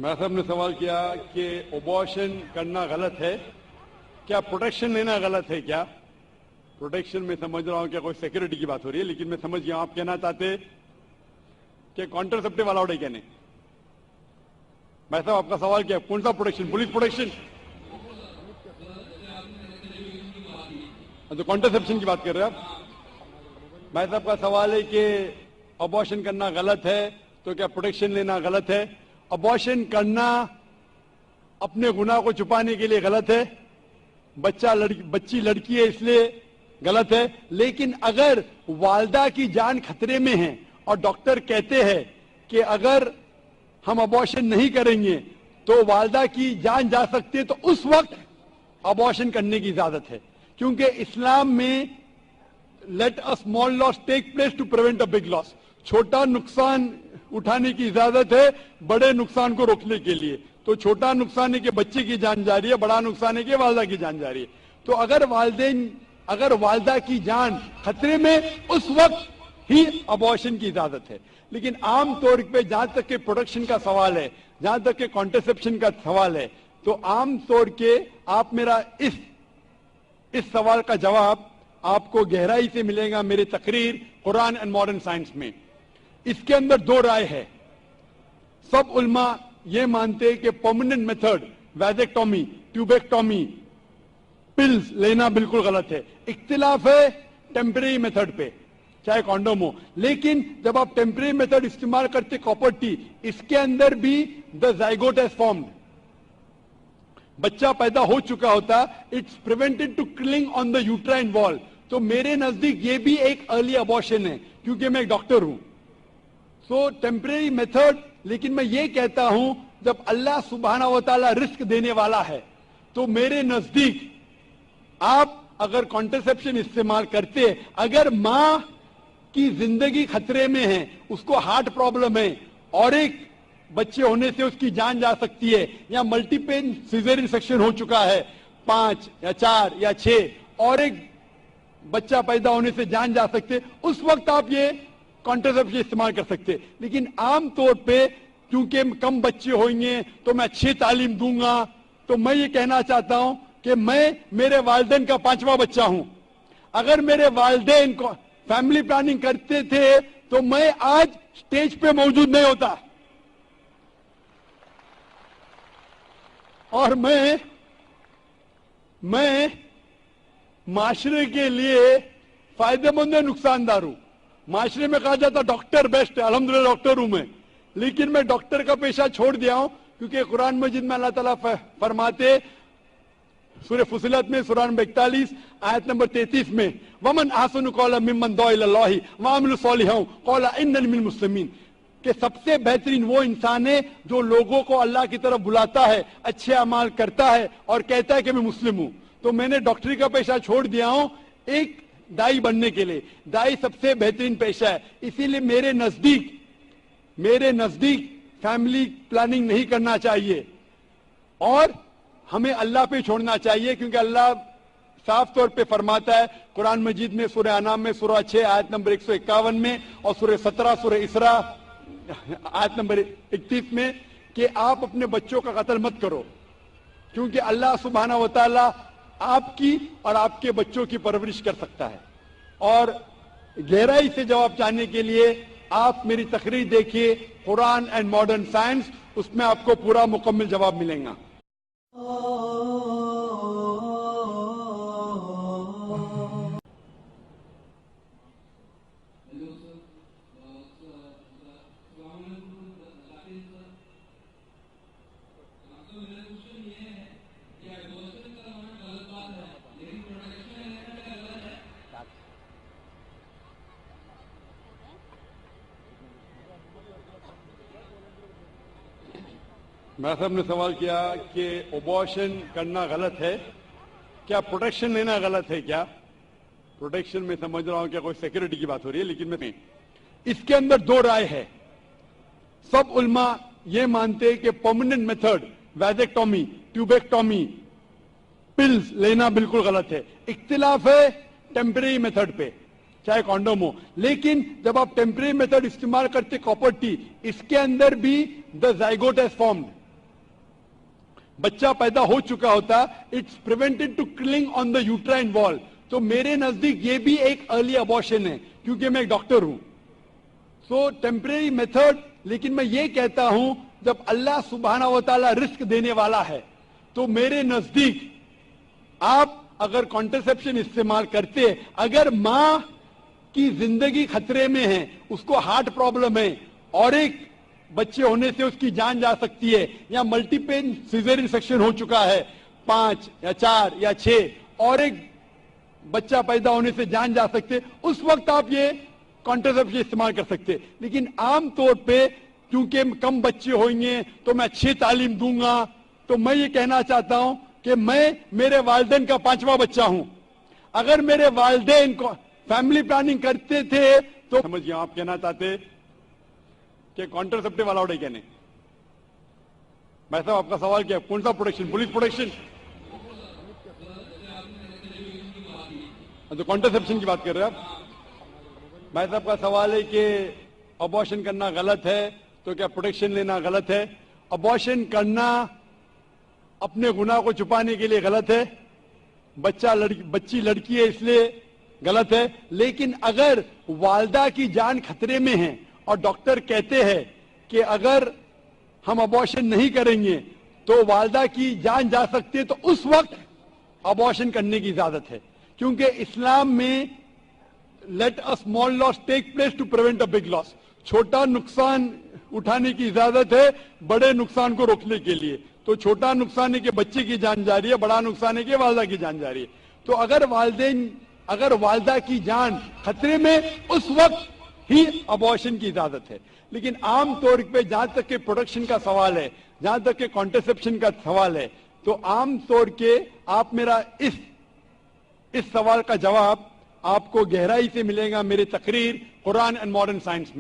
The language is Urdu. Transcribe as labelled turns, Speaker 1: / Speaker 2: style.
Speaker 1: میں صاحب نے سوال کیا کہ ابارشن کرنا غلط ہے کیا, پروٹیکشن لینا غلط ہے کیا؟ پروٹیکشن میں سمجھ رہا ہوں کہ کوئی سیکورٹی کی بات ہو رہی ہے, لیکن میں سمجھ گیا آپ کہنا چاہتے کہ کانٹرسپٹیو الاؤڈ ہے کیا نہیں. میں صاحب آپ کا سوال کیا, کون سا پروٹیکشن, پولیس پروٹیکشن؟ تو کانٹرسپشن کی بات کر رہے ہیں آپ. میں صاحب کا سوال ہے کہ ابارشن کرنا غلط ہے تو کیا پروٹیکشن لینا غلط ہے؟ ابارشن کرنا اپنے گناہ کو چھپانے کے لیے غلط ہے, بچی لڑکی ہے اس لیے غلط ہے, لیکن اگر والدہ کی جان خطرے میں ہے اور ڈاکٹر کہتے ہیں کہ اگر ہم ابارشن نہیں کریں گے تو والدہ کی جان جا سکتی ہے, تو اس وقت ابارشن کرنے کی اجازت ہے, کیونکہ اسلام میں let a small loss take place to prevent a big loss. چھوٹا نقصان اٹھانے کی اجازت ہے بڑے نقصان کو روکنے کے لیے. تو چھوٹا نقصان ہے کہ بچے کی جان جا رہی ہے, بڑا نقصان ہے کہ والدہ کی جان جا رہی ہے. تو اگر والدہ کی جان خطرے میں, اس وقت ہی ابارشن کی اجازت ہے. لیکن عام طور پہ جہاں تک کہ پروٹیکشن کا سوال ہے, جہاں تک کہ کانٹرسپشن کا سوال ہے, تو عام طور کے آپ میرا اس سوال کا جواب آپ کو گہرائی سے ملے گا میری تقریر قرآن اینڈ ماڈرن سائنس میں. اس کے اندر دو رائے ہے. سب علماء یہ مانتے کہ پرماننٹ میتھڈ ویزیکٹومی, ٹیوبیکٹومی, پلز لینا بالکل غلط ہے. اختلاف ہے ٹیمپریری میتھڈ پہ, چاہے کانڈوم ہو. لیکن جب آپ ٹیمپریری میتھڈ استعمال کرتے کاپر ٹی, اس کے اندر بھی دا زائگوٹ ہیز فارمڈ, بچہ پیدا ہو چکا ہوتا, اٹس پریونٹڈ ٹو کلنگ آن دا یوٹرائن وال. تو میرے نزدیک یہ بھی ایک ارلی ابارشن ہے, کیونکہ میں ایک ڈاکٹر ہوں. سو ٹیمپریری میتھڈ, لیکن میں یہ کہتا ہوں جب اللہ سبحانہ و تعالیٰ رزق دینے والا ہے تو میرے نزدیک آپ اگر کانٹرسپشن استعمال کرتے, اگر ماں کی زندگی خطرے میں ہے, اس کو ہارٹ پرابلم ہے اور ایک بچے ہونے سے اس کی جان جا سکتی ہے, یا ملٹیپل سیزرین سیکشن ہو چکا ہے 5 یا 4 یا 6, اور ایک بچہ پیدا ہونے سے جان جا سکتے, اس وقت آپ یہ کانٹرسپشن استعمال کر سکتے. لیکن عام طور پہ کیونکہ کم بچے ہوئیں گے تو میں اچھی تعلیم دوں گا, تو میں یہ کہنا چاہتا ہوں کہ میں میرے والدین کا 5واں بچہ ہوں. اگر میرے والدین کو فیملی پلاننگ کرتے تھے تو میں آج سٹیج پہ موجود نہیں ہوتا, اور میں معاشرے کے لیے فائدہ مند ہے, نقصان دار ہوں. معاشرے میں کہا جاتا ڈاکٹر بیسٹ ہے, الحمدللہ ڈاکٹر ہوں میں, لیکن میں ڈاکٹر کا پیشہ چھوڑ دیا ہوں, کیونکہ قرآن مجید میں اللہ تعالیٰ فرماتے سورہ فصلت میں سورہ نمبر 41 آیت نمبر 33 میں, وَمَنْ أَحْسَنُ قَوْلًا مِمَّنْ دَعَا إِلَى اللَّهِ وَعَمِلَ صَالِحًا قَالَ إِنَّنِي مِنَ الْمُسْلِمِينَ, کہ سب سے بہترین وہ انسان ہے جو لوگوں کو اللہ کی طرف بلاتا ہے, اچھے اعمال کرتا ہے اور کہتا ہے کہ میں مسلم ہوں. تو میں نے ڈاکٹری کا پیشہ چھوڑ دیا ہوں ایک دائی بننے کے لیے. دائی سب سے بہترین پیشہ ہے, اسی لیے میرے نزدیک فیملی پلاننگ نہیں کرنا چاہیے اور ہمیں اللہ پہ چھوڑنا چاہیے, کیونکہ اللہ صاف طور پہ فرماتا ہے قرآن مجید میں سورہ انعام میں سورہ 6 آیت نمبر 151 میں اور سورہ 17 سورہ اسراء آیت نمبر 31 میں کہ آپ اپنے بچوں کا قتل مت کرو, کیونکہ اللہ سبحانہ و تعالیٰ آپ کی اور آپ کے بچوں کی پرورش کر سکتا ہے. اور گہرائی سے جواب چاہنے کے لیے آپ میری تقریر دیکھیے قرآن اینڈ ماڈرن سائنس, اس میں آپ کو پورا مکمل جواب ملے گا. میں صاحب نے سوال کیا کہ ابارشن کرنا غلط ہے کیا, پروٹیکشن لینا غلط ہے کیا؟ پروٹیکشن میں سمجھ رہا ہوں کہ کوئی سیکورٹی کی بات ہو رہی ہے, لیکن میں اس کے اندر دو رائے ہے. سب علماء یہ مانتے کہ پرماننٹ میتھڈ ویزیکٹومی, ٹیوبیکٹومی, پلز لینا بالکل غلط ہے. اختلاف ہے ٹیمپریری میتھڈ پہ, چاہے کانڈوم ہو. لیکن جب آپ ٹیمپریری میتھڈ استعمال کرتے کاپر ٹی, اس کے اندر بھی دا زائگوٹ ہیز فارمڈ, بچہ پیدا ہو چکا ہوتا, اٹس پریونٹڈ ٹو کلنگ آن دا یوٹرائن وال. تو میرے نزدیک یہ بھی ایک ارلی ابارشن ہے, کیونکہ میں ایک ڈاکٹر ہوں. سو ٹیمپریری میتھڈ, لیکن میں یہ کہتا ہوں جب اللہ سبحانہ و تعالیٰ رزق دینے والا ہے تو میرے نزدیک آپ اگر کانٹرسیپشن استعمال کرتے, اگر ماں کی زندگی خطرے میں ہے, اس کو ہارٹ پرابلم ہے اور ایک بچے ہونے سے اس کی جان جا سکتی ہے, یا ملٹیپل سیزرین سیکشن ہو چکا ہے 5 یا 4 یا 6, اور ایک بچہ پیدا ہونے سے جان جا سکتے, اس وقت آپ یہ کانٹرسیپشن استعمال کر سکتے. لیکن عام طور پہ کیونکہ کم بچے ہوئیں گے تو میں اچھی تعلیم دوں گا, تو میں یہ کہنا چاہتا ہوں کہ میں میرے والدین کا 5واں بچہ ہوں. اگر میرے والدین کو فیملی پلاننگ کرتے تھے تو سمجھیے آپ کہنا چاہتے کہ کانٹرسیپٹیو الاؤڈ ہے کیا نہیں. میں صاحب آپ کا سوال کیا, کون سا پروٹیکشن, پولیس پروٹیکشن؟ تو کانٹرسیپشن کی بات کر رہے ہیں آپ. بھائی صاحب کا سوال ہے کہ ابارشن کرنا غلط ہے تو کیا پروٹیکشن لینا غلط ہے؟ ابارشن کرنا اپنے گناہ کو چھپانے کے لیے غلط ہے, بچی لڑکی ہے اس لیے غلط ہے. لیکن اگر والدہ کی جان خطرے میں ہے اور ڈاکٹر کہتے ہیں کہ اگر ہم ابارشن نہیں کریں گے تو والدہ کی جان جا سکتی ہے, تو اس وقت ابارشن کرنے کی اجازت ہے. کیونکہ اسلام میں let a small loss take place to prevent a big loss. چھوٹا نقصان اٹھانے کی اجازت ہے بڑے نقصان کو روکنے کے لیے. تو چھوٹا نقصان ہے کہ بچے کی جان جا رہی ہے, بڑا نقصان ہے کہ والدہ کی جان جا رہی ہے. تو اگر والدہ کی جان خطرے میں, اس وقت ہی ابارشن کی اجازت ہے. لیکن عام طور پہ جہاں تک کہ پروٹیکشن کا سوال ہے, جہاں تک کہ کانٹرسیپشن کا سوال ہے, تو عام طور کے آپ میرا اس سوال کا جواب آپ کو گہرائی سے ملے گا میرے تقریر قرآن اینڈ ماڈرن سائنس میں.